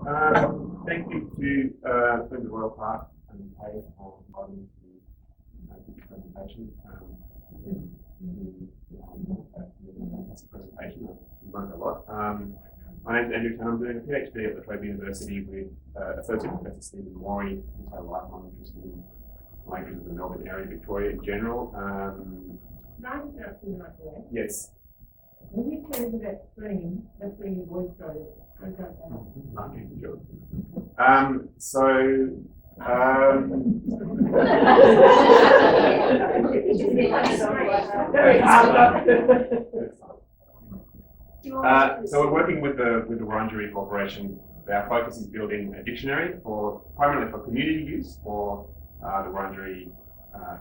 Thank you to Friends of Royal Park and Pay for inviting me to give this presentation. This presentation, I've learned a lot. My name is Andrew and I'm doing a PhD at the Trobe University with Associate Professor Stephen Morey, who's had a lifelong interest in languages of the Melbourne area, Victoria in general. Yes. When you turn to that screen, that's when your voice goes. Okay, sure. So we're working with the Wurundjeri Corporation. Our focus is building a dictionary primarily for community use for the Wurundjeri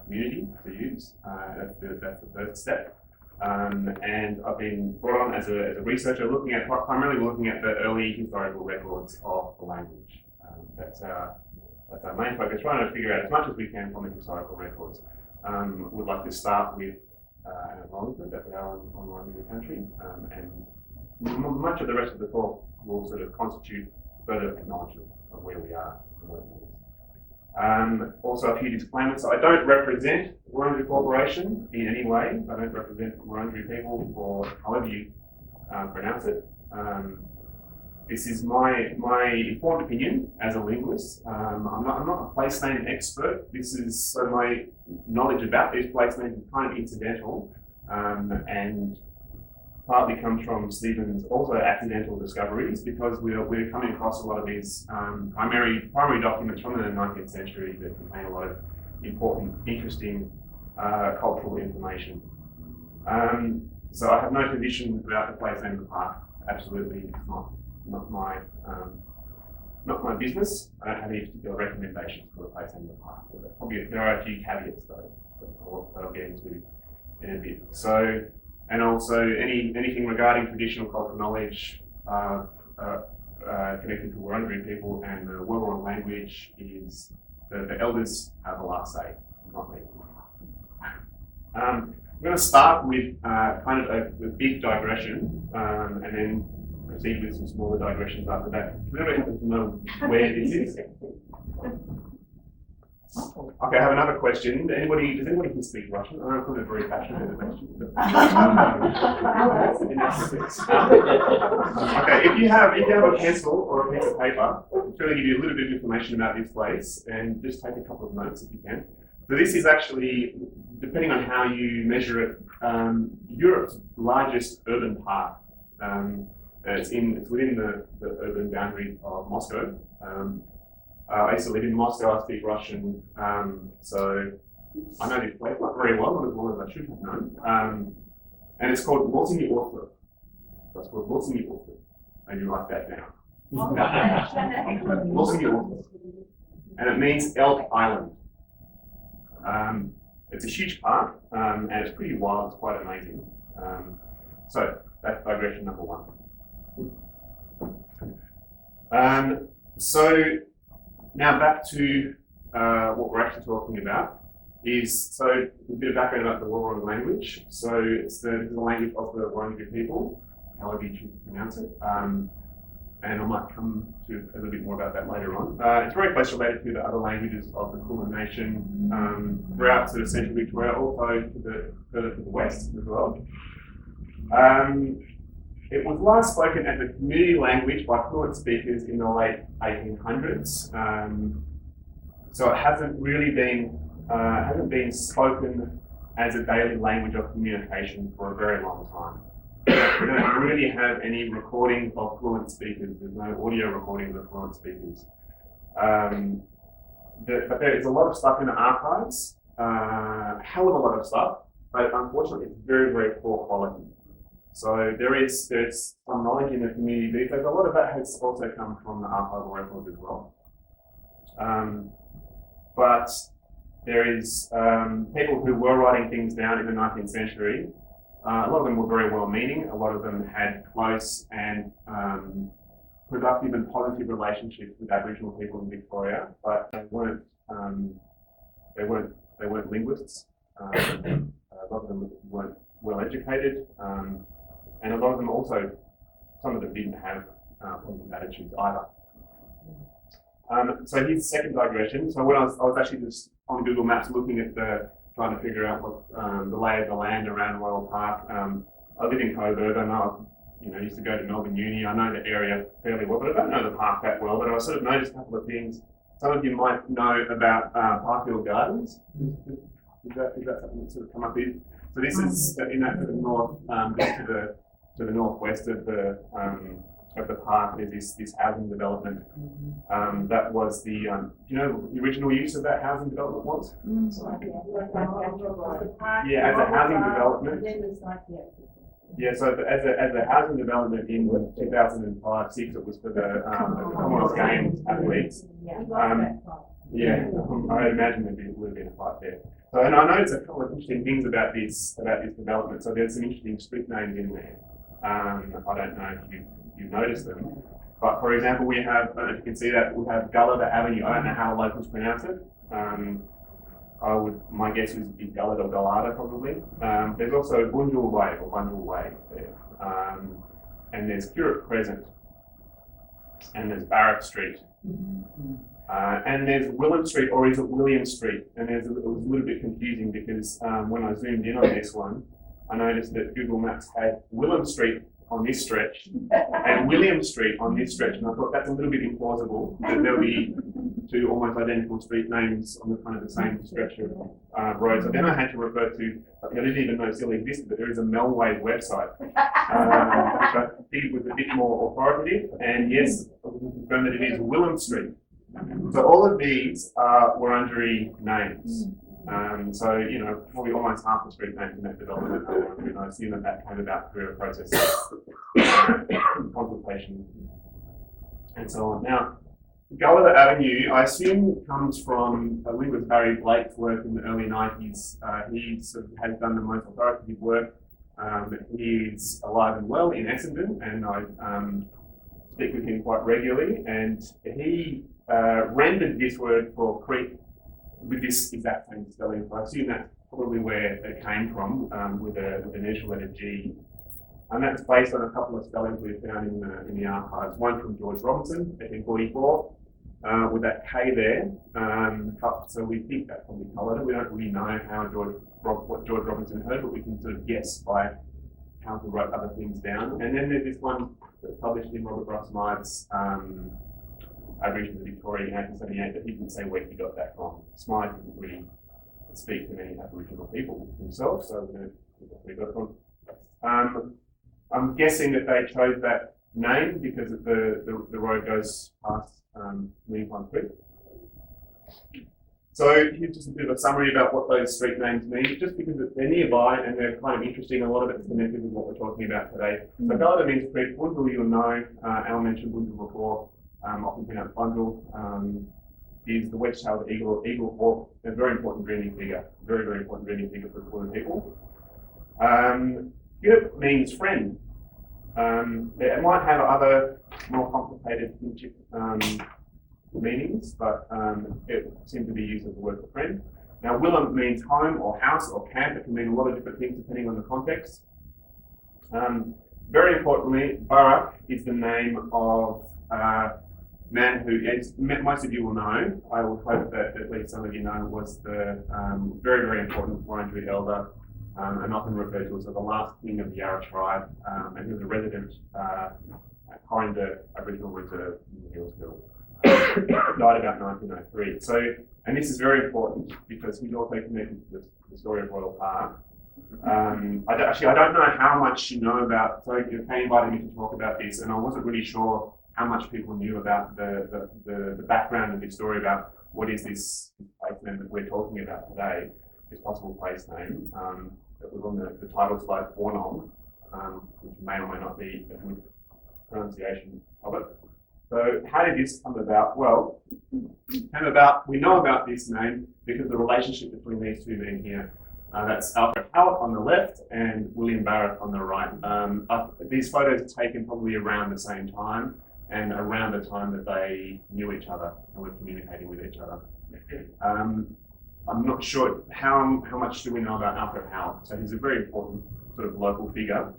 community to use. That's the first step. And I've been brought on as a researcher primarily looking at the early historical records of the language. That's our main focus, trying to figure out as much as we can from the historical records. We'd like to start with an acknowledgement that we are online in the country, and much of the rest of the talk will sort of constitute further acknowledgement of where we are and what it means. Also a few disclaimers. So I don't represent Wurundjeri Corporation in any way. I don't represent Wurundjeri people or however you pronounce it. This is my informed opinion as a linguist. I'm not a place name expert. So my knowledge about these place names is kind of incidental, and partly comes from Stephen's also accidental discoveries, because we're coming across a lot of these primary documents from the 19th century that contain a lot of important, interesting cultural information. So I have no position about the place name of the park. Absolutely, it's not my business. I don't have any particular recommendations for the place name of the park. There are a few caveats though that I'll get into in a bit. So. And also anything regarding traditional cultural knowledge connected to Wurundjeri people and the Wurrung language is the elders have the last say, not me. I'm going to start with kind of a big digression and then proceed with some smaller digressions after that. Does anybody happen to know where this is? Okay, I have another question. Does anybody can speak Russian? I don't know if I'm very passionate about Okay, if you have a pencil or a piece of paper, I'm trying to give you a little bit of information about this place, and just take a couple of notes if you can. So this is actually, depending on how you measure it, Europe's largest urban park. It's within the urban boundary of Moscow. I used to live in Moscow. I speak Russian, so I know this place not very well, not as well as I should have known. And it's called Losiny Ostrow. So it's called Losiny Ostrow, and you write that down. Losiny Ostrow, and it means Elk Island. It's a huge park, and it's pretty wild. It's quite amazing. So that's digression number one. So. Now back to what we're actually talking about is, so a bit of background about the Wurrung language. So it's the language of the Wurundjeri people, however you choose to pronounce it. And I might come to a little bit more about that later on. It's very closely related to the other languages of the Kulin Nation throughout sort of central Victoria, also further to the west as well. It was last spoken as a community language by fluent speakers in the late 1800s. So it hasn't really been spoken as a daily language of communication for a very long time. We don't really have any recording of fluent speakers. There's no audio recording of fluent speakers. But there is a lot of stuff in the archives, a hell of a lot of stuff, but unfortunately it's very, very poor quality. So there's some knowledge in the community these days. A lot of that has also come from the archival records as well. But there is people who were writing things down in the 19th century. A lot of them were very well-meaning. A lot of them had close and productive and positive relationships with Aboriginal people in Victoria, but they weren't linguists. A lot of them weren't well educated. And a lot of them also, some of them didn't have positive attitudes either. So here's the second digression. So when I was actually just on Google Maps looking at trying to figure out what the lay of the land around Royal Park. I live in Coburg. I know, used to go to Melbourne Uni. I know the area fairly well, but I don't know the park that well. But I sort of noticed a couple of things. Some of you might know about Parkfield Gardens. Is that something that's sort of come up here? So this is in that to the north, just to the northwest of the park. There's this housing development. That was the the original use of that housing development was? Yeah, as a housing development. Yeah, so as a housing development in 2005-6, it was for the Commonwealth Games athletes. Yeah, I imagine there would have been a fight there. So, and I noticed a couple of interesting things about this development. So there's some interesting street names in there. I don't know if you've noticed them, but for example, we have, I don't know if you can see that, we have Gulliver Avenue. I don't know how locals pronounce it. My guess would be Gullet or Gallardo probably. There's also Bunjil Way there. And there's Curate Crescent. And there's Barrack Street. And there's Willem Street, or is it William Street? And it was a little bit confusing because when I zoomed in on this one, I noticed that Google Maps had Willem Street on this stretch and William Street on this stretch, and I thought that's a little bit implausible that there'll be two almost identical street names on the kind of the same stretch of road. So then I had to refer to, I didn't even know still existed, but there is a Melway website, which I think was a bit more authoritative, and yes, I can confirm that it is Willem Street. So all of these are Wurundjeri names. So, probably almost half the street names in that development are Wurundjeri, and I assume that came about through a process of consultation and so on. Now, Gulliver Avenue, I assume, comes from, I believe it was Barry Blake's work in the early 90s. He sort of has done the most authoritative work. He's alive and well in Essendon, and I speak with him quite regularly, and he rendered this word for creek with this exact same spelling. So I assume that's probably where it came from, with an initial letter G. And that's based on a couple of spellings we found in the archives. One from George Robinson, 1844, with that K there. So we think that probably coloured it. We don't really know what George Robinson heard, but we can sort of guess by how he wrote other things down. And then there's this one that's published in Robert Ross Smythe's Aboriginal of Victoria in 1878 that he didn't say where he got that from. Smythe didn't really speak to many Aboriginal people himself, so we're going to where he got it from. I'm guessing that they chose that name because the road goes past Meantime Creek. So here's just a bit of a summary about what those street names mean, just because they're nearby and they're kind of interesting. A lot of it's connected with what we're talking about today. So Gulliver means creek. Bunjil, you'll know. Al mentioned Bunjil before. Often pronounced Bunjil, is the wedge-tailed eagle hawk, a very important breeding figure, very, very important breeding figure for Kulin people. It means friend. It might have other more complicated kinship meanings, but it seems to be used as a word for friend. Now, Willem means home or house or camp. It can mean a lot of different things depending on the context. Very importantly, Barrack is the name of man who, as most of you will know, I would hope that at least some of you know, was the very, very important Wurundjeri elder and often referred to as the last king of the Yarra tribe, and he was a resident at Corinda Aboriginal Reserve in the Hillsville. Died about 1903. So, and this is very important because he's also connected to the story of Royal Park. I don't know how much you know about, so Kay invited me to talk about this, and I wasn't really sure how much people knew about the background of this story about what is this place name that we're talking about today, this possible place name that was on the title slide, NONG, which may or may not be a good pronunciation of it. So how did this come about? Well, we know about this name because the relationship between these two men here. That's Alfred Howard on the left and William Barrack on the right. These photos are taken probably around the same time and around the time that they knew each other and were communicating with each other. I'm not sure how much do we know about Alfred Howard. So he's a very important sort of local figure.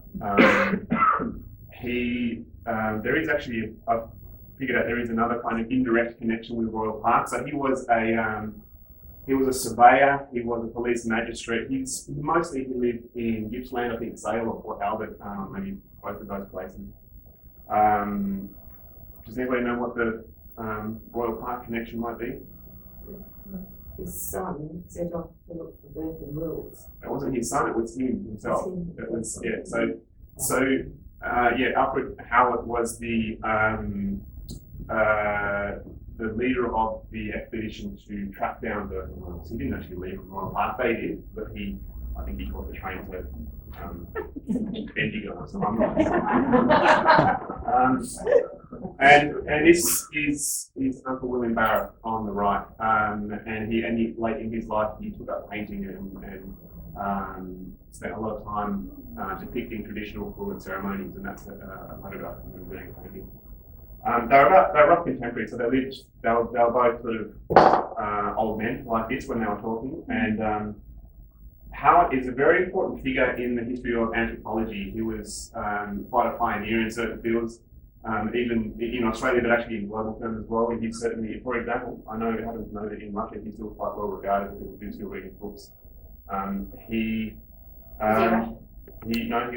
There is actually a figured out there is another kind of indirect connection with Royal Park. So he was a surveyor, he was a police magistrate. He lived in Gippsland, I think Sale or Port Albert, maybe both of those places. Does anybody know what the Royal Park connection might be? His son set off to look for Burton rules. It wasn't his son, it was him himself. It was, yeah, Alfred Howard was the leader of the expedition to track down Burton rules. He didn't actually leave from Royal Park, they did, but I think he caught the train to Bendigo or something. And this is Uncle William Barrett on the right. And he late in his life he took up painting and spent a lot of time depicting traditional Kulin ceremonies, and that's a photograph of him doing painting. They're rough contemporaries, so they were both sort of old men like this when they were talking. And Howard is a very important figure in the history of anthropology. He was quite a pioneer in certain fields, even in Australia, but actually in global terms as well. And he's certainly, for example, I happen to know that in Russia he's still quite well regarded. People do still read his books. He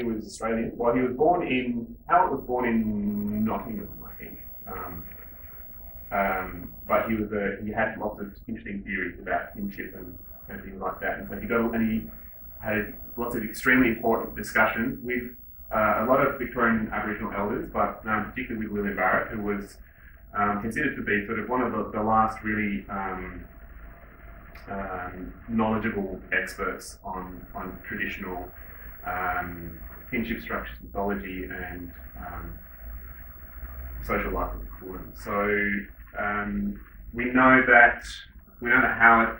was Australian. Well, Howard was born in Nottingham, I think. But he had lots of interesting theories about kinship and things like that. And so he had lots of extremely important discussions with a lot of Victorian Aboriginal elders, but particularly with William Barrett, who was considered to be sort of one of the last really knowledgeable experts on traditional kinship structures, mythology, and social life of the Kulin. So we know that Howard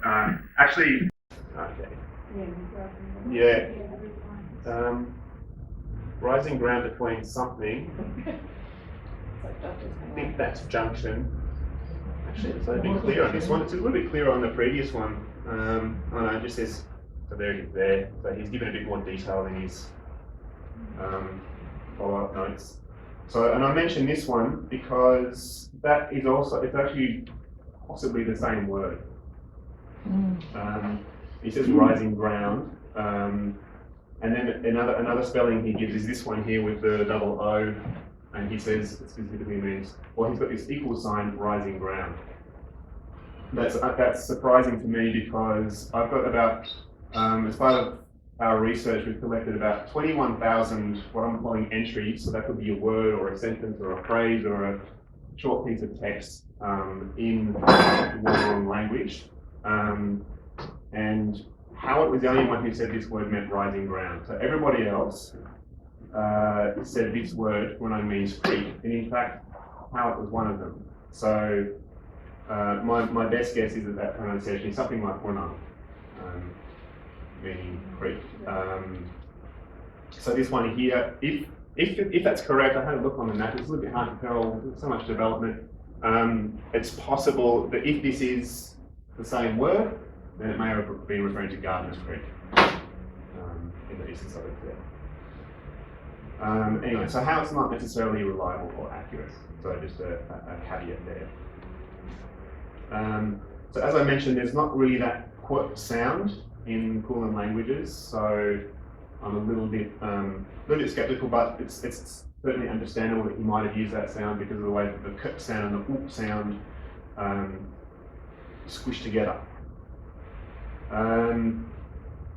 actually. Okay. Yeah. Rising ground between something. I think that's junction. Actually, it's a little bit clearer on this one. It's a little bit clearer on the previous one. Oh no, it just says, so there it is there. So he's given a bit more detail in his follow-up notes. So, and I mentioned this one because that is also, it's actually possibly the same word. He says rising ground. And then another spelling he gives is this one here with the double O, and he says it specifically means, well, he's got this equal sign, rising ground. That's surprising to me because I've got about, as part of our research, we've collected about 21,000 what I'm calling entries, so that could be a word or a sentence or a phrase or a short piece of text in the Wurrung language. And Howard was the only one who said this word meant rising ground. So everybody else said this word means creek, and in fact, Howard was one of them. So my best guess is that pronunciation is something like Wunung, meaning creek. So this one here, if that's correct, I had a look on the map. It's a little bit hard to tell. There's so much development. It's possible that if this is the same word, then it may have been referring to Gardiner's Creek in the eastern suburbs there. Anyway, so how it's not necessarily reliable or accurate. So just a caveat there. So as I mentioned, there's not really that QUOR sound in Kulin languages, so I'm a little bit skeptical, but it's certainly understandable that you might have used that sound because of the way that the k sound and the oop sound squish together.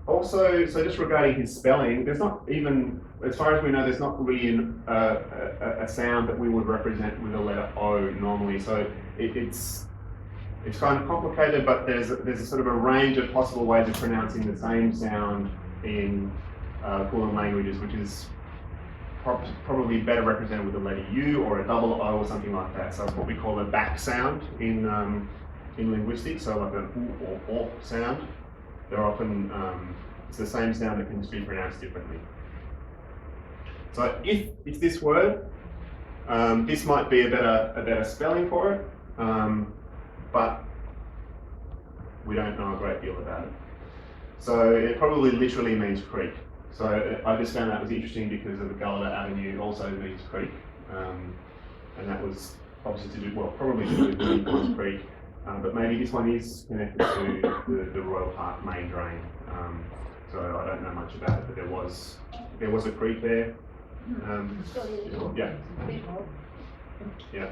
Also, so just regarding his spelling, there's not even, as far as we know, there's not really a sound that we would represent with a letter O normally. So it's kind of complicated, but there's a sort of a range of possible ways of pronouncing the same sound in Kulin languages, which is probably better represented with a letter U or a double O or something like that. So it's what we call a back sound in linguistics, so like an U or O sound. They're often, it's the same sound that can just be pronounced differently. So if it's this word, this might be a better spelling for it, but we don't know a great deal about it. So it probably literally means creek. So I just found that was interesting because of the Gulliver Avenue also means creek, and that was obviously to do, well, probably to do with Newport's Creek, but maybe this one is connected to the Royal Park main drain. So I don't know much about it, but there was a creek there. Yeah. Yeah.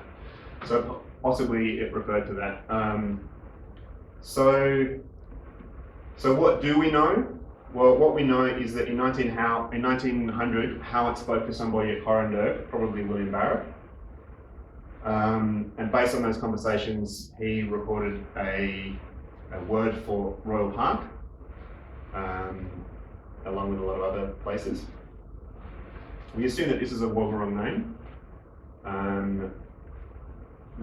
So possibly it referred to that. So what do we know? Well, what we know is that in 1900, Howard spoke to somebody at Coranderrk, probably William Barrett. And based on those conversations, he recorded a word for Royal Park, along with a lot of other places. We assume that this is a Woiwurrung name.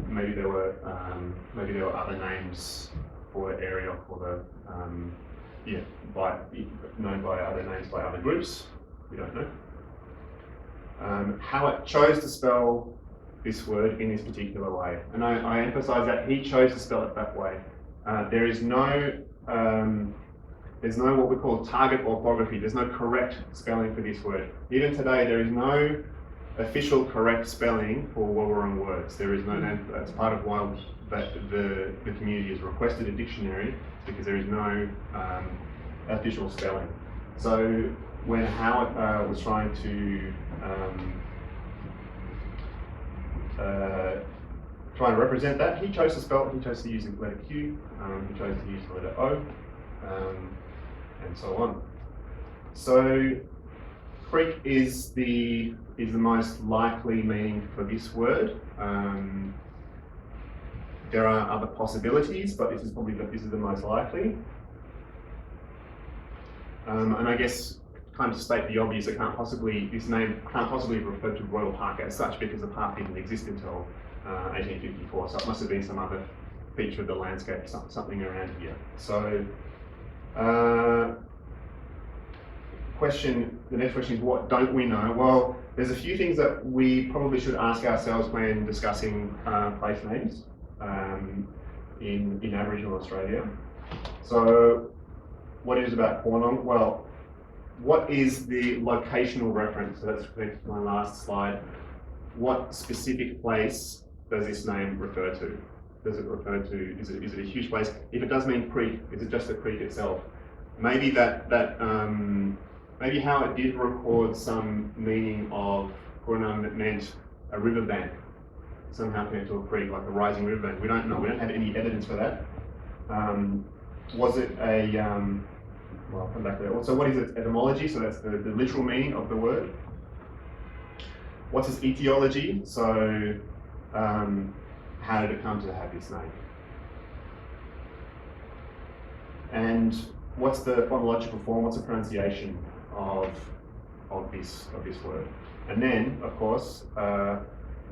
Maybe there were other names for the area, for the known by other names by other groups. We don't know. Howard chose to spell this word in this particular way, and I emphasise that he chose to spell it that way. There's no what we call target orthography. There's no correct spelling for this word. Even today, there is no official correct spelling for Woiwurrung words. There is no. That's part of why the community has requested a dictionary, because there is no official spelling. So when Howard was trying to represent that, he chose to spell it. He chose to use the letter Q. He chose to use the letter O, and so on. So creek is the most likely meaning for this word. There are other possibilities, but this is the most likely. And I guess, kind of state the obvious, this name can't possibly refer to Royal Park as such, because the park didn't exist until 1854. So it must have been some other feature of the landscape, something around here. So, the next question is, what don't we know? Well, there's a few things that we probably should ask ourselves when discussing place names in Aboriginal Australia. So, what is about QUOR? Well, what is the locational reference? So that's my last slide. What specific place does this name refer to? Does it refer to, is it a huge place? If it does mean creek, is it just the creek itself? Maybe maybe how it did record some meaning of QUOR that meant a riverbank, somehow connected to a creek, like a rising riverbank. We don't know. We don't have any evidence for that. Was it well, I'll come back to that. So what is its etymology? So that's the literal meaning of the word. What's its etiology? So how did it come to have this name? And what's the phonological form? What's the pronunciation of this word? And then, of course,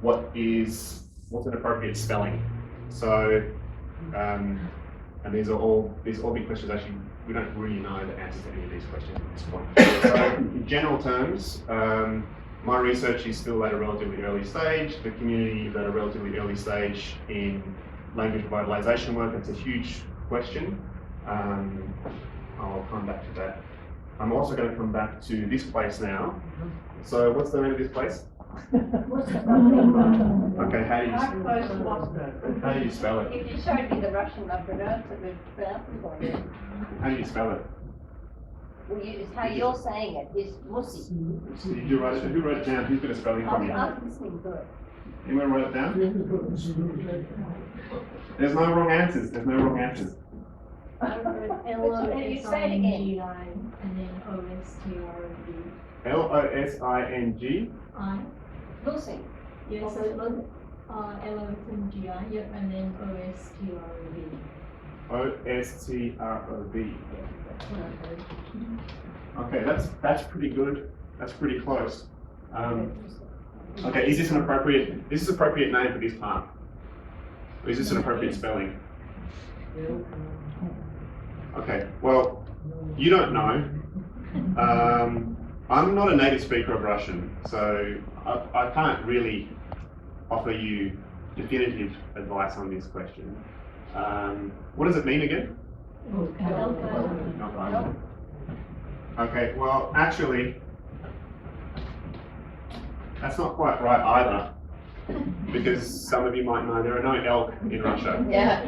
what's an appropriate spelling? So, and these are all big questions. Actually, we don't really know the answers to any of these questions at this point. So, in general terms, my research is still at a relatively early stage. The community is at a relatively early stage in language revitalisation work. It's a huge question. I'll come back to that. I'm also going to come back to this place now. So, what's the name of this place? Okay, how do you spell it? If you showed me the Russian, I pronounce it with pronounce it for you. How do you spell it? Well, it's how you're saying it. It's Musi. Did you write it? Who wrote it down? Who's going to spell it for you? I'm listening to it. Anyone write it down? There's no wrong answers. There's no wrong answers. And you say it again. And then O-S-T-R-O-B. L-O-S-I-N-G. I. Lucy. Yes, L-O-S-N-G-I. Yep, and then O-S-T-R-O-B. O-S-T-R-O-B. Okay, that's pretty good. That's pretty close. Okay, is this an appropriate name for this park? Or is this an appropriate spelling? Okay, well, you don't know. I'm not a native speaker of Russian, so I can't really offer you definitive advice on this question. What does it mean again? Okay, well, actually, that's not quite right either. because some of you might know there are no elk in Russia. Yeah.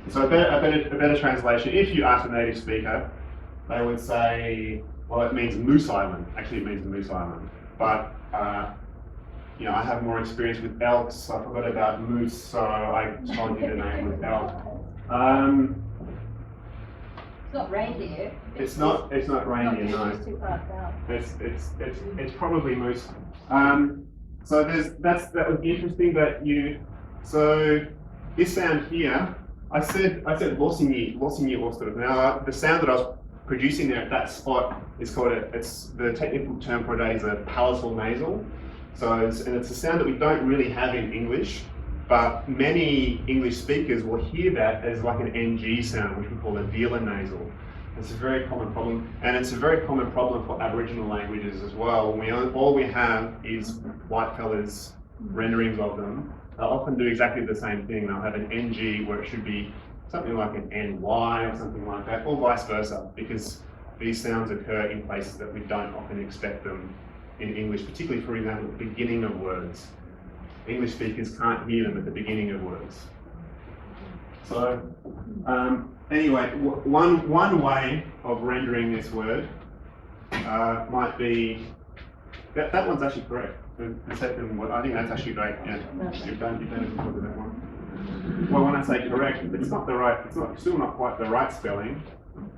So a better translation, if you ask a native speaker, they would say, well, it means Moose Island. Actually, it means Moose Island. But, you know, I have more experience with elks, so I forgot about moose, so I told you the name was elk. It's not reindeer. It's not reindeer, no. It's too far south. It's probably moose. So that was interesting that so this sound here, I said Losinyi Ostrov. Now the sound that I was producing there at that spot is called it's the technical term for it is a palatal nasal. So it's a sound that we don't really have in English, but many English speakers will hear that as like an NG sound, which we call a velar nasal. It's a very common problem, and it's a very common problem for Aboriginal languages as well. All we have is white fellas renderings of them. They'll often do exactly the same thing. They'll have an NG where it should be something like an NY or something like that, or vice versa, because these sounds occur in places that we don't often expect them in English, particularly, for example, at the beginning of words. English speakers can't hear them at the beginning of words. So, anyway, one way of rendering this word might be, that one's actually correct. The second one, I think that's actually great. Yeah, you've done a good job with that one. Well, when I say correct, it's still not quite the right spelling.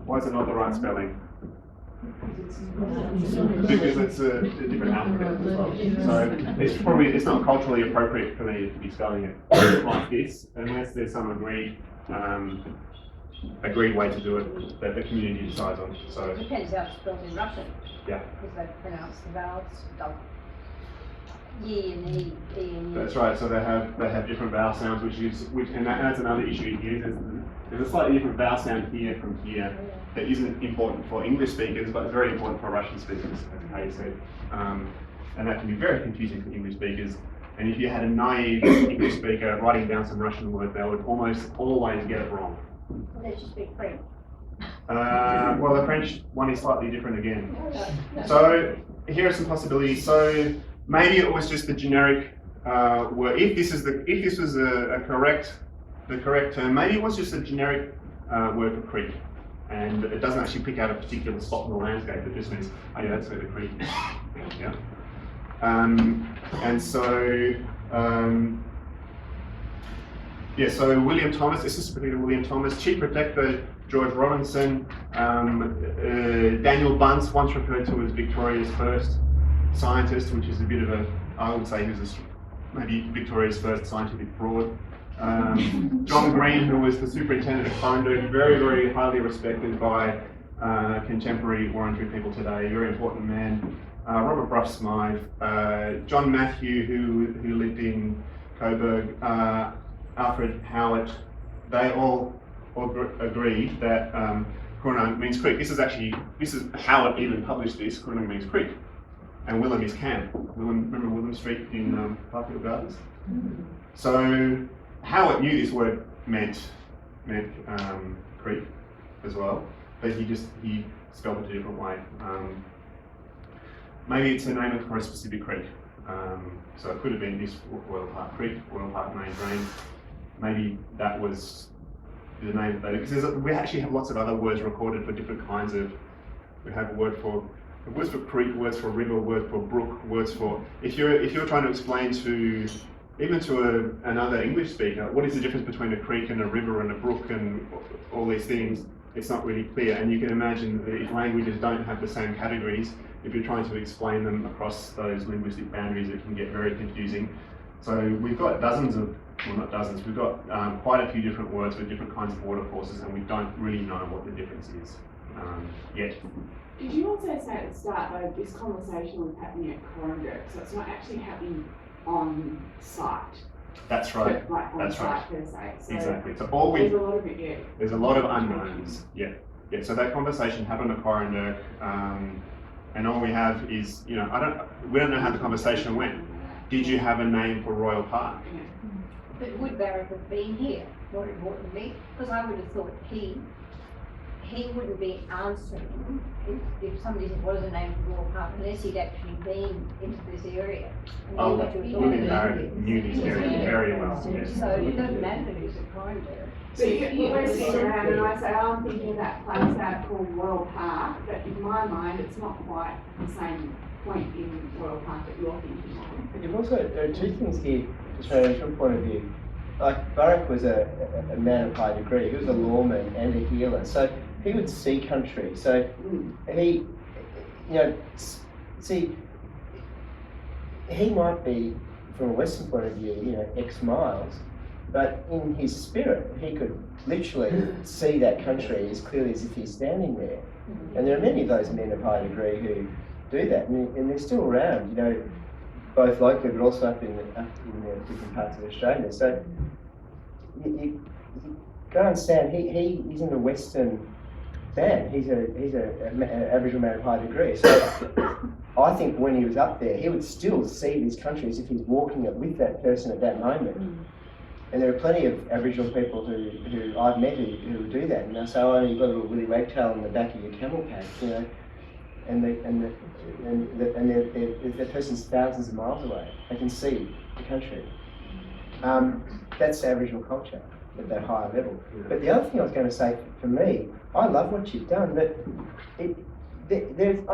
Why is it not the right spelling? Because it's a different alphabet as well. So it's not culturally appropriate for me to be spelling it like this, unless there's some agreed way to do it that the community decides on. So It depends how it's spelled in Russian. yeah. Because they pronounce the vowels, Y and E, E and U. That's right. So they have different vowel sounds, and that's another issue here. There's a slightly different vowel sound here from here that isn't important for English speakers, but it's very important for Russian speakers, as Kay said. And that can be very confusing for English speakers. And if you had a naive English speaker writing down some Russian word, they would almost always get it wrong. They just speak French. Well, the French one is slightly different again. So here are some possibilities. So maybe it was just the generic word. If this was the correct term, maybe it was just a generic word for creek, and it doesn't actually pick out a particular spot in the landscape. It just means, oh yeah, that's where the creek is. Yeah. And so. So William Thomas, this is particularly William Thomas, Chief Protector George Robinson, Daniel Bunce, once referred to as Victoria's first scientist, which is a bit of I would say he was maybe Victoria's first scientific fraud. John Green, who was the superintendent of Clonderg, very, very highly respected by contemporary Wurundjeri people today, very important man. Robert Bruff Smythe, John Matthew, who lived in Coburg, Alfred Howard, they all agreed that Coornung means creek. This is Howard even published this. Coornung means creek, and Willem is camp. Remember Willem Street in Parkhill Gardens? So Howard knew this word meant creek as well, but he spelled it a different way. Maybe it's a name for a specific creek. So it could have been this Royal Park Creek, Royal Park Main Drain. Maybe that was the name of that. Because we actually have lots of other words recorded for different kinds of. We have words for creek, words for river, words for brook, words for. If you're trying to explain to another English speaker what is the difference between a creek and a river and a brook and all these things, it's not really clear. And you can imagine that if languages don't have the same categories, if you're trying to explain them across those linguistic boundaries, it can get very confusing. So we've got we've got quite a few different words for different kinds of water courses, and we don't really know what the difference is yet. Did you also say at the start, though, this conversation was happening at Coornung, so it's not actually happening on site? That's right. Like on That's site right. per se. So Exactly. So there's a lot of it, yeah. There's a lot of unknowns. Yeah. So that conversation happened at Coornung, and all we have is, we don't know how the conversation went. Did you have a name for Royal Park? Yeah. But would Barrack have been here, more importantly? Because I would have thought he he wouldn't be answering if somebody said, what is the name of Royal Park, unless he'd actually been into this area. And Oh, knew what you were William talking Barrett about. knew this area very well. Yes. So it doesn't matter if he's a coroner. So we're sitting around and I say, oh, I'm thinking of that place out called Royal Park, but in my mind, it's not quite the same point in Royal Park that you're thinking of. But you've also, there are two things here, just from a different point of view. Like, Barak was a man of high degree. He was a lawman and a healer. So he would see country. So he, he might be, from a Western point of view, X miles, but in his spirit, he could literally see that country as clearly as if he's standing there. And there are many of those men of high degree who do that, and they're still around, both locally but also up in the different parts of Australia. So you got to understand, he isn't a Western man. He's an Aboriginal man of high degree. So I think when he was up there, he would still see this country as if he's walking it with that person at that moment. And there are plenty of Aboriginal people who I've met who do that, and they'll say, "Oh, you've got a little willy wagtail on the back of your camel pack," and the person's thousands of miles away. They can see the country. That's Aboriginal culture at that higher level. But the other thing I was going to say, for me, I love what you've done, but I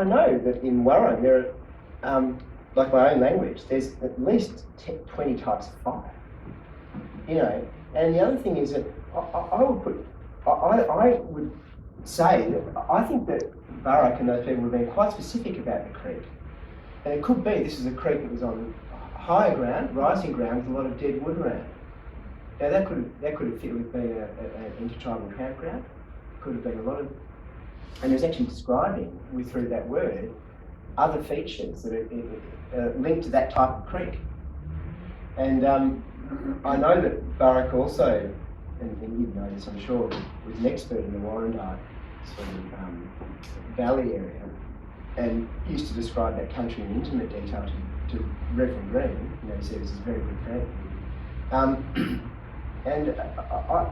know that in Warren there are, like my own language, there's at least 20 types of fire. And the other thing is that I would say that I think that Barak and those people have been quite specific about the creek. And it could be this is a creek that was on higher ground, rising ground, with a lot of dead wood around. Now that could have fit with being an intertribal campground. Could have been a lot of, and it was actually describing through that word other features that are linked to that type of creek. And I know that Barak also, and you know this I'm sure, was an expert in the Warrandyte sort of valley area, and used to describe that country in intimate detail to Reverend Green. He said he was his very good friend.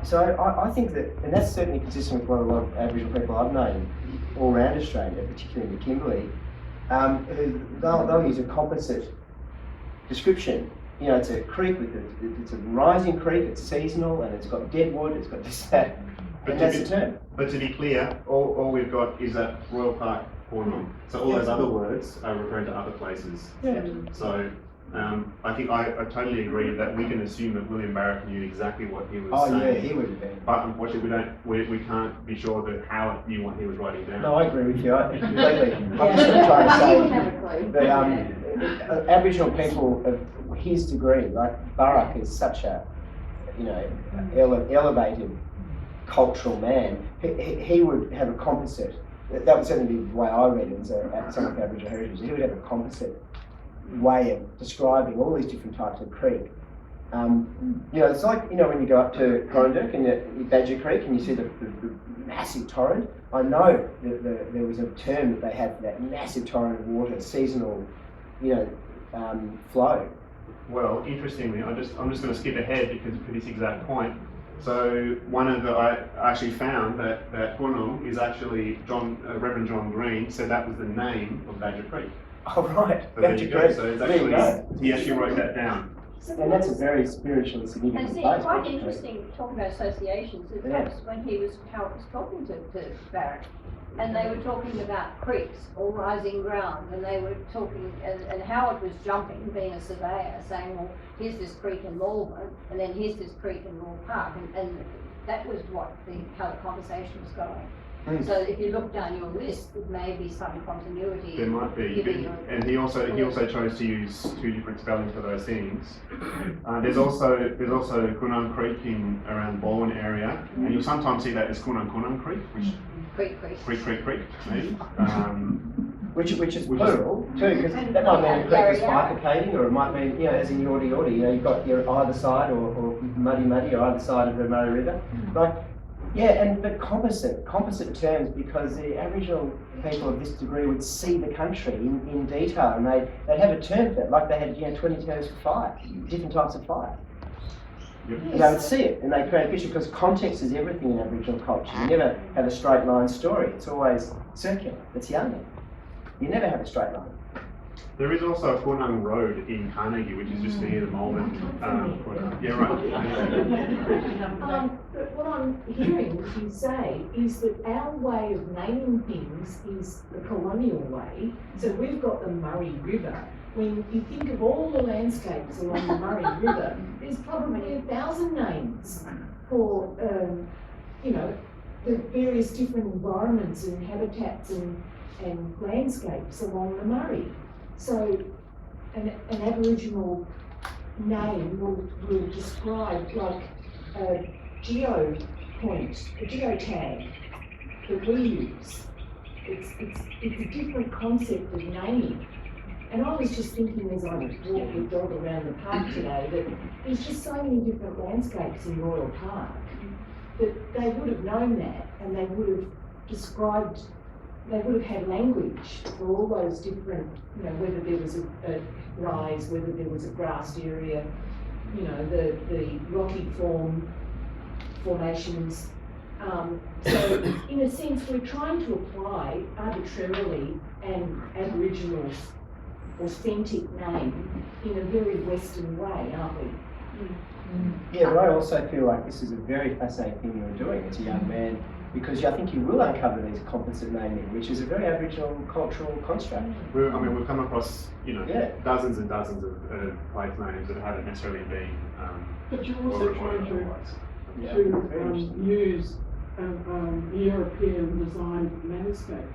So I think that, and that's certainly consistent with what a lot of Aboriginal people I've known all around Australia, particularly in the Kimberley, who they'll use a composite description. It's a creek it's a rising creek, it's seasonal, and it's got dead wood, it's got this, that, and that's the term. But to be clear, all we've got is that Royal Park Cornwall. So all those other words are referring to other places. Yeah. So I think I totally agree that we can assume that William Barrett knew exactly what he was saying. Oh yeah, he would have been. But unfortunately, we can't be sure that Howard knew what he was writing down. No, I agree with you. Completely. I'm just trying to say that Aboriginal people of his degree, like Barak is such a, elevated cultural man. He would have a composite. That would certainly be the way I read it as someone with Aboriginal heritage. He would have a composite way of describing all these different types of creek. It's like, when you go up to Coranderrk and you Badger Creek and you see the massive torrent. I know that there was a term that they had for that massive torrent of water, seasonal, flow. Well, interestingly, I'm just going to skip ahead because for this exact point. So I actually found that Nong is actually Reverend John Green said that was the name of Badger Creek. Oh right, So there Badger you go. Creek. So it's There you actually, go. he actually wrote that down. And that's a very spiritually significant And see, place. quite Badger Creek. interesting talking about associations. Is Yeah. perhaps when Howard was talking to Barrett, and they were talking about creeks or rising ground, and they were talking, and Howard was jumping, being a surveyor, saying, well, here's this creek in Malvern, and then here's this creek in Royal Park, and that was how the conversation was going. So if you look down your list, there may be some continuity. There might be, and he also chose to use two different spellings for those things. There's also Kunung Creek in around Baldwin area, and you'll sometimes see that as Kunung Creek, which Creek, maybe. Which is plural too, because that might mean a creek is bifurcating, or it might mean, as in Yorta, you've got your either side, or Muddy, or either side of the Murray River. But composite terms, because the Aboriginal people of this degree would see the country in detail, and they'd have a term for it, like they had 20 terms for fire, different types of fire. Yep. They would see it and they create a picture because context is everything in Aboriginal culture. You never have a straight line story. It's always circular. It's younger. You never have a straight line. There is also a NONG road in Carnegie, which is just near the Malvern corner. Yeah, right. But what I'm hearing you say is that our way of naming things is the colonial way. So we've got the Murray River. When you think of all the landscapes along the Murray River, there's probably 1,000 names for, you know, the various different environments and habitats and landscapes along the Murray. So an Aboriginal name will describe like a geo point, a geotag that we use. It's a different concept of naming. And I was just thinking as I walked the dog around the park today that there's just so many different landscapes in Royal Park that they would have known that and they would have described, they would have had language for all those different, you know, whether there was a rise, whether there was a grassed area, you know, the rocky formations. So in a sense, we're trying to apply arbitrarily an Aboriginal's authentic name in a very Western way, aren't we? Yeah, but I also feel like this is a very fascinating thing you're doing as a young man, because I think you will uncover these composite naming, which is a very Aboriginal cultural construct. We've come across, Yeah. dozens and dozens of place names that haven't necessarily been. But you're also trying to Yeah. use European designed landscape.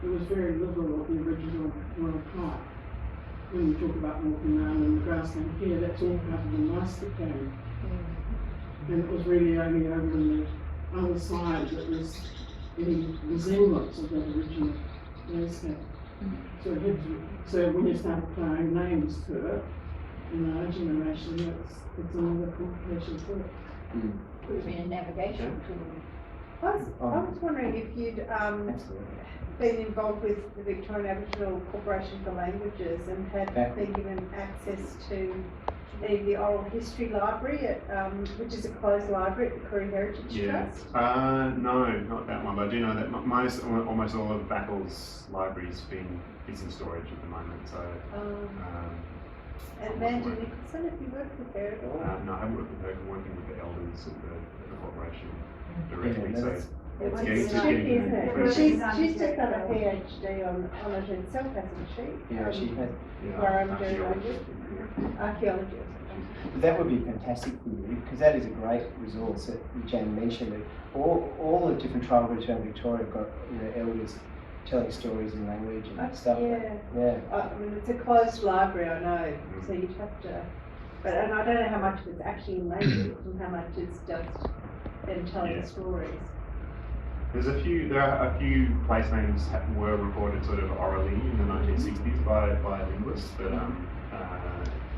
There was very little of the original Royal Park. When you talk about walking around in the grassland here, that's all part of the master plan. And it was really only over on the other side that was any resemblance of that original landscape. So when you start applying names to it, in our generation, it's another complication to it. Could be a navigation tool. I was wondering if you'd Absolutely. been involved with the Victorian Aboriginal Corporation for Languages and had been given access to the Oral History Library, at, which is a closed library at the Koori Heritage Trust. No, not that one, but I do know that almost all of Backel's library's is in storage at the moment. So. And Mandy Nicholson, have you worked with her at all? No, I haven't worked with her. I'm working with the elders of the corporation directly. Yeah, so It's getting to tricky, isn't it? She's just done a yeah. PhD on it herself, hasn't she? Yeah, she had. Where I'm doing archaeology. But that would be fantastic for you, because that is a great resource that Jan mentioned. That all the different tribal groups around Victoria have got elders telling stories in language and stuff. Yeah. I mean, it's a closed library, I know, so you'd have to. And I don't know how much of it's actually in language and how much it's just them telling stories. There are a few place names were recorded sort of orally in the 1960s by linguists, but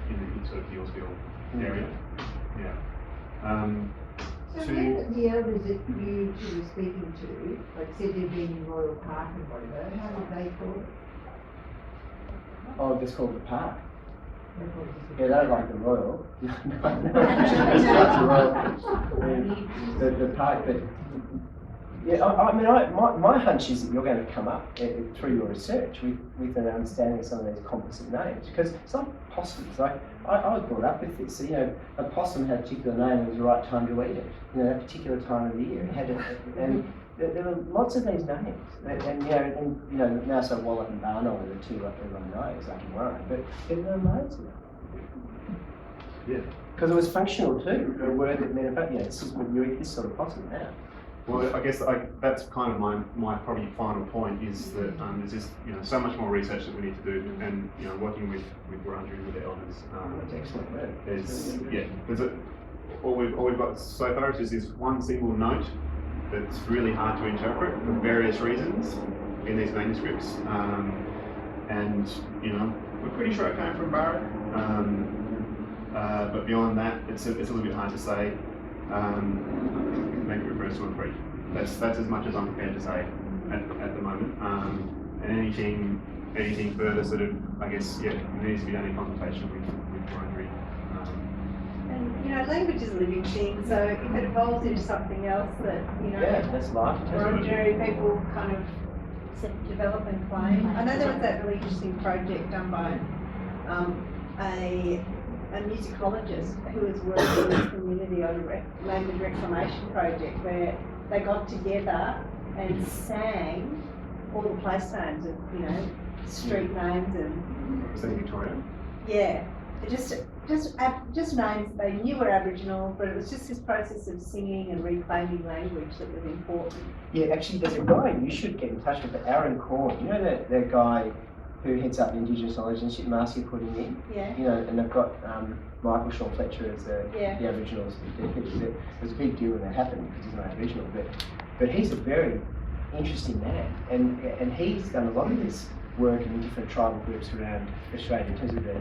in the sort of Hillsville area. Yeah. So the elders that you two were speaking to, like said they've been in Royal Park and whatever, how did they call it? Oh, it's called the park. Yeah, they don't like the Royal. The park, but yeah, I mean, my hunch is that you're going to come up through your research with an understanding of some of these composite names, because it's like possums. Like I was brought up with this. So, a possum had a particular name. It was the right time to eat it. A particular time of the year. It had and there were lots of these names. And now so Wallet and Barnell are the two everyone knows, like in Warren. But there were loads of them. Yeah. Because it was functional too. A word that meant about you eat this sort of possum now. Well, I guess that's kind of my probably final point is that there's just so much more research that we need to do, and working with Wurundjeri, with the elders. That's excellent work. All we've got so far is just this one single note that's really hard to interpret for various reasons in these manuscripts, and we're pretty sure it came from Barra, but beyond that, it's a little bit hard to say. Maybe refers to a creek. That's as much as I'm prepared to say at the moment. And anything further, sort of, I guess, it needs to be done in consultation with Wurundjeri. And, you know, language is a living thing, so if it evolves into something else that, you know, Yeah, that's life. Wurundjeri people kind of develop and claim. I know there was that really interesting project done by a musicologist who was working with the community on a language reclamation project where they got together and sang all the place names and, you know, street names and. Was that Victoria? Yeah, just names they knew were Aboriginal, but it was just this process of singing and reclaiming language that was important. Yeah, actually, there's a guy you should get in touch with, Aaron QUOR. You know that guy who heads up the Indigenous Knowledge Initiative, Marcia put him in? Yeah. You know, and they've got Michael Shaw Fletcher as the Aboriginals. It was a big deal when that happened because he's not Aboriginal, but he's a very interesting man, and he's done a lot of this work in different tribal groups around Australia in terms of the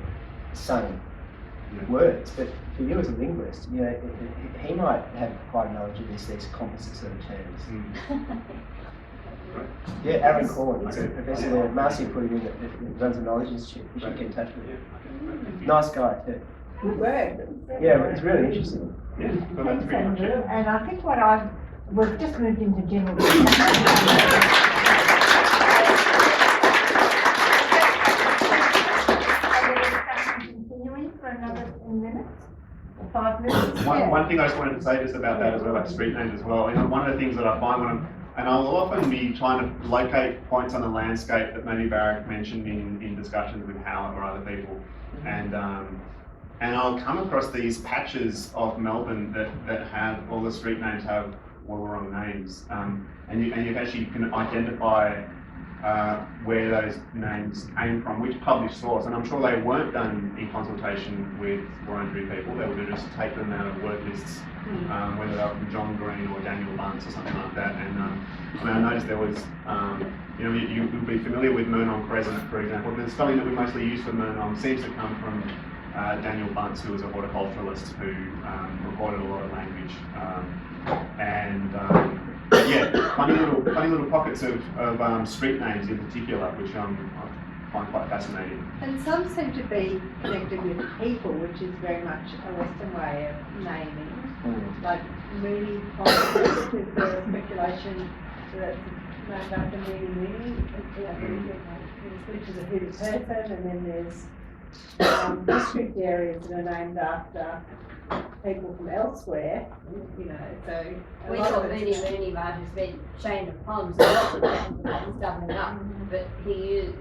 same words. But for you as a linguist, you know, he might have quite a knowledge of these composite sort of terms. Yeah, Aaron QUOR, he's a professor there. Marcia put him in that runs the Knowledge Institute. You should get in touch with him. Nice guy too. Good work. Yeah, it's really interesting. Yeah, well, that's Thanks, pretty much Andrew. it. And I think we've just moved into general. Continuing for another 10 minutes, or 5 minutes. One thing I just wanted to say just about that as well, like street names as well. You know, one of the things that I find and I'll often be trying to locate points on the landscape that maybe Barak mentioned in discussions with Howard or other people, and I'll come across these patches of Melbourne that have all the street names have Wurrung names, and you actually can identify where those names came from, which published source, and I'm sure they weren't done in consultation with Wurundjeri people. They would have just taken them out of word lists, whether they were from John Green or Daniel Bunce or something like that. And I mean, I noticed there was, you know, you would be familiar with Murnong Crescent, for example. The spelling that we mostly use for Murnong seems to come from Daniel Bunce, who was a horticulturalist who recorded a lot of language. Yeah, funny little pockets of street names in particular, which I find quite fascinating. And some seem to be connected with people, which is very much a Western way of naming. Like Mooney Pond, with the speculation that it's named after Mooney, which is a Hoodoo person, and then there's district areas that are named after people from elsewhere, you know, so. We thought Mooney might have been chain of ponds, it's doubling up, but he used,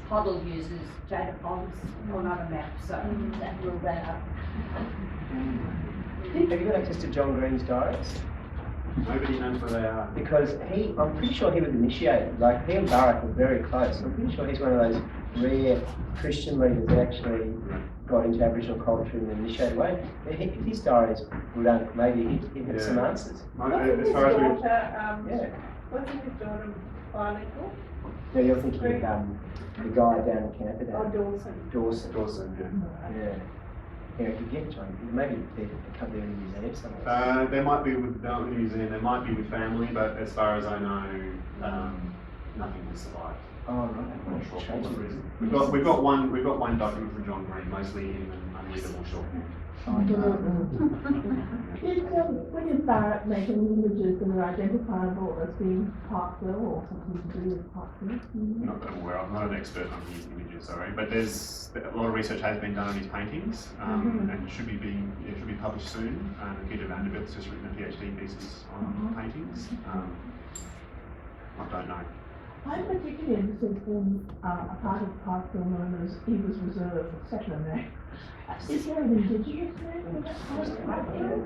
Hoddle uses chain of ponds on other maps, so that ruled that up. Have you got access to John Green's diaries? Nobody knows where they are. Because I'm pretty sure he was initiated, like he and Barak were very close. I'm pretty sure he's one of those rare Christian leaders that actually got into Aboriginal culture in an initiated way. If his diaries were done, maybe he'd have some answers. Wasn't his As far as we daughter, wasn't his daughter bilingual? Yeah, you're thinking of the guy down in Canada. Oh, Dawson. Dawson, Yeah. Yeah, you get John. Maybe they come there in the museum somewhere. They might be with the museum, they might be with family, but as far as I know, nothing has survived. Oh, right. I'm not sure for what reason. We've got one document from John Green, mostly in an unreadable shorthand. When is Barrett making images that are identifiable as being Parkville or something to do with Parkville? Not that I'm aware of, I'm not an expert on his images, sorry, but there's a lot of research has been done on his paintings, and it should be published soon. Peter Vanderbilt's just written a PhD thesis on paintings. I don't know. I'm particularly interested in a part of Parkville known as Eva's Reserve, settler name. Is there an indigenous name for that part of Parkville?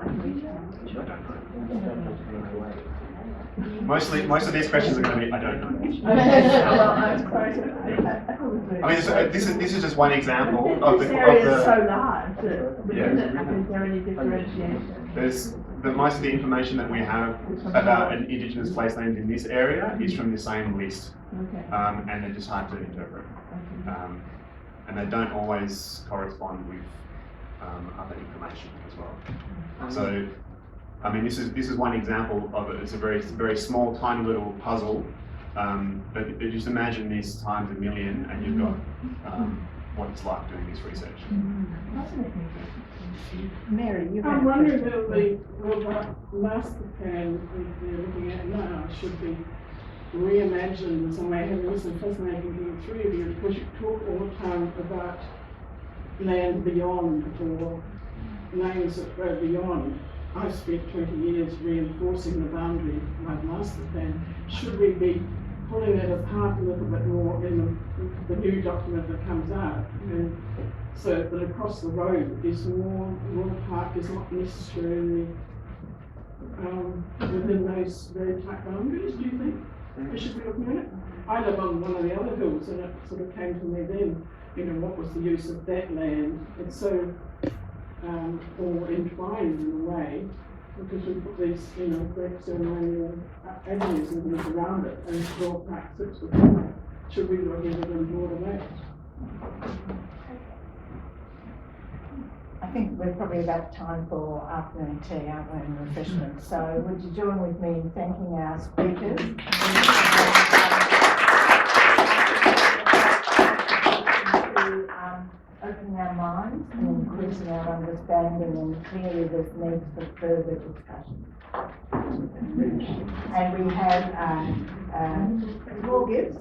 Most of these questions are going to be, I don't know. I mean, this is just one example of the. This area is so large that is there any differentiation? Most of the information that we have about Indigenous place names in this area is from the same list, and they're just hard to interpret, and they don't always correspond with other information as well. So, I mean, this is one example of it. It's a very small, tiny little puzzle, but just imagine this times a million, and you've got what it's like doing this research. Mary, you have I'm a wondering question. whether the master plan that they're looking at now should be reimagined in some way. It was so fascinating to the three of you because you talk all the time about land beyond or lands that go beyond. I've spent 20 years reinforcing the boundary of my master plan. Should we be pulling it apart a little bit more in the new document that comes out? And so that across the road is more, Royal Park is not necessarily within those very tight boundaries, do you think? We should be looking at it. I live on one of the other hills and it sort of came to me then, you know, what was the use of that land? It's so all entwined in a way because we put these, you know, great ceremonial avenues and things around it and Royal Park sits within that. Should we look at it in broader ways? I think we're probably about time for afternoon tea, aren't we, and refreshments. So would you join with me in thanking our speakers? Opening our minds and increasing our understanding, and clearly there's need for further discussion. And we have more gifts.